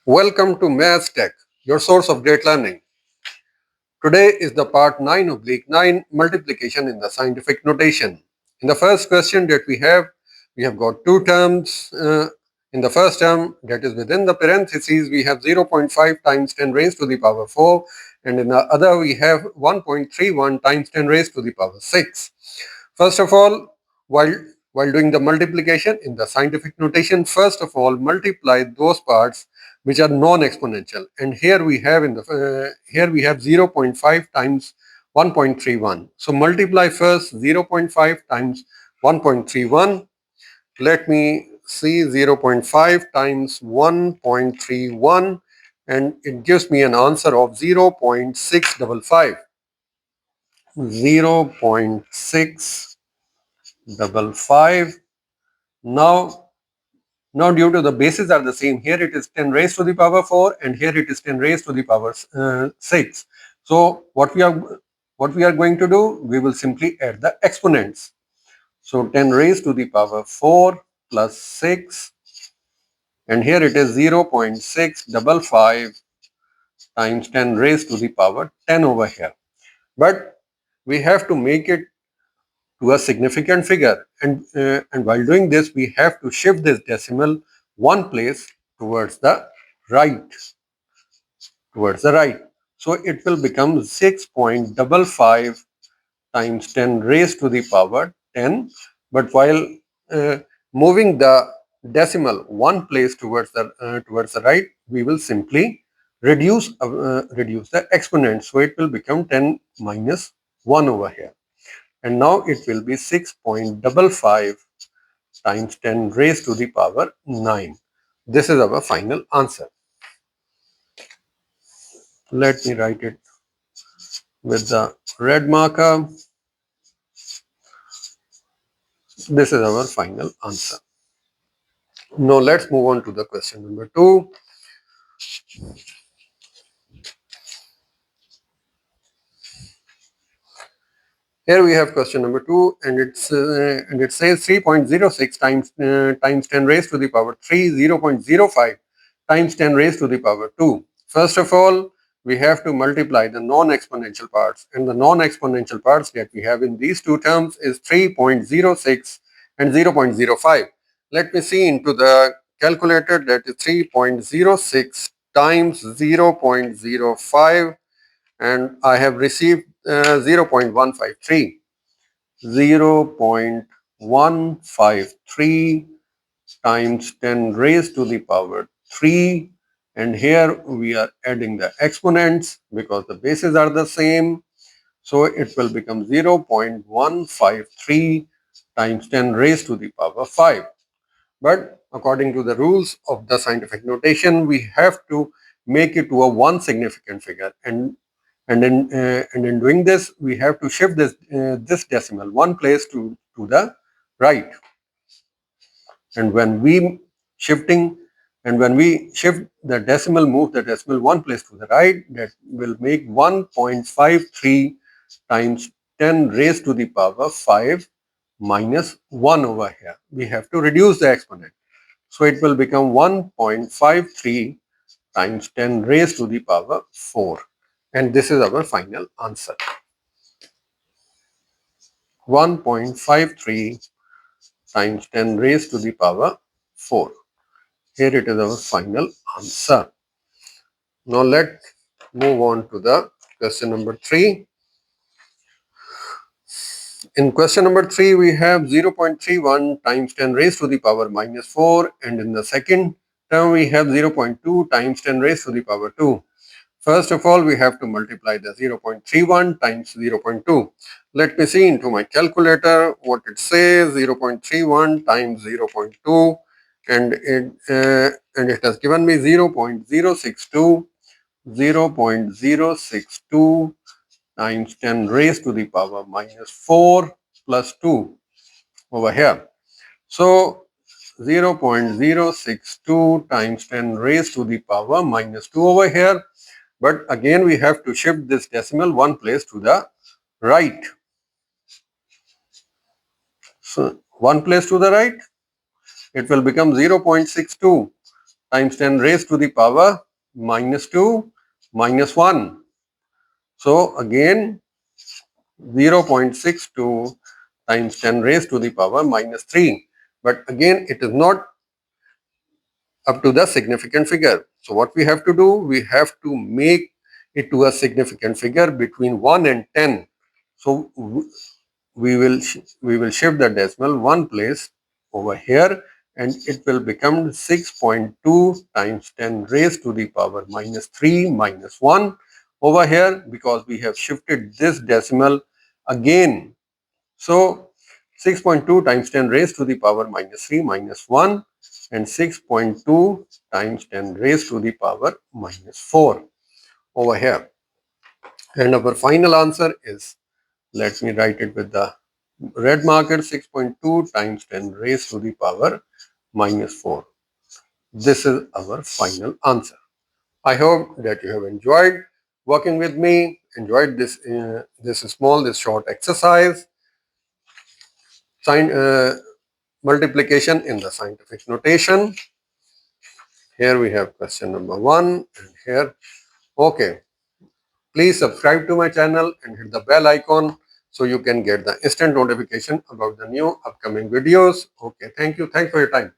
Welcome to Maths Tech, your source of great learning. Today is the part 9/9 multiplication in the scientific notation. In the first question that we have got two terms. In the first term, that is within the parentheses, we have 0.5 times 10 raised to the power 4, and in the other, we have 1.31 times 10 raised to the power 6. First of all, while while doing the multiplication in the scientific notation, first of all multiply those parts which are non-exponential. And here we have here we have 0.5 times 1.31. So multiply first 0.5 times 1.31. Let me see 0.5 times 1.31, and it gives me an answer of 0.655. 0.655. Now, due to the bases are the same, here it is 10 raised to the power 4 and here it is 10 raised to the power 6. So what we are going to do, we will simply add the exponents. So 10 raised to the power 4 plus 6, and here it is 0.655 times 10 raised to the power 10 over here. But we have to make it to a significant figure, and while doing this we have to shift this decimal one place towards the right so it will become 6.55 times 10 raised to the power 10. But while uh, moving the decimal one place towards the right, we will simply reduce the exponent, so it will become 10 minus 1 over here, and now it will be 6.55 times 10 raised to the power 9. This is our final answer. Let me write it with the red marker. This is our final answer. Now let's move on to the question number 2. Here we have question number 2, and it says 3.06 times 10 raised to the power 3, 0.05 times 10 raised to the power 2. First of all, we have to multiply the non-exponential parts, and the non-exponential parts that we have in these two terms is 3.06 and 0.05. Let me see into the calculator. That is 3.06 times 0.05, and I have received 0.153. 0.153 times 10 raised to the power 3, and here we are adding the exponents because the bases are the same, so it will become 0.153 times 10 raised to the power 5. But according to the rules of the scientific notation, we have to make it to a one significant figure, and in doing this, we have to shift this decimal one place to the right. And when we shifting when we shift the decimal, move the decimal one place to the right, that will make 1.53 times 10 raised to the power 5 minus 1 over here. We have to reduce the exponent. So it will become 1.53 times 10 raised to the power 4. And this is our final answer. 1.53 times 10 raised to the power 4. Here it is our final answer. Now let's move on to the question number 3. In question number 3, we have 0.31 times 10 raised to the power minus 4, and in the second term we have 0.2 times 10 raised to the power 2. First of all, we have to multiply the 0.31 times 0.2. Let me see into my calculator what it says. 0.31 times 0.2, and it has given me 0.062. 0.062 times 10 raised to the power minus 4 plus 2 over here. So 0.062 times 10 raised to the power minus 2 over here. But again, we have to shift this decimal one place to the right. So one place to the right, it will become 0.62. times 10 raised to the power minus 2 minus 1. So again 0.62 times 10 raised to the power minus 3. But again, it is not up to the significant figure. So what we have to do, we have to make it to a significant figure between 1 and 10. So we will shift the decimal one place over here, and it will become 6.2 times 10 raised to the power minus 3 minus 1 over here, because we have shifted this decimal again. So 6.2 times 10 raised to the power minus 3 minus 1, and 6.2 times 10 raised to the power minus 4 over here. And our final answer is, let me write it with the red marker, 6.2 times 10 raised to the power minus 4. This is our final answer. I hope that you have enjoyed working with me, enjoyed this short exercise, multiplication in the scientific notation. Here we have question number 1, and here, okay. Please subscribe to my channel and hit the bell icon so you can get the instant notification about the new upcoming videos. Okay, thank you. Thanks for your time.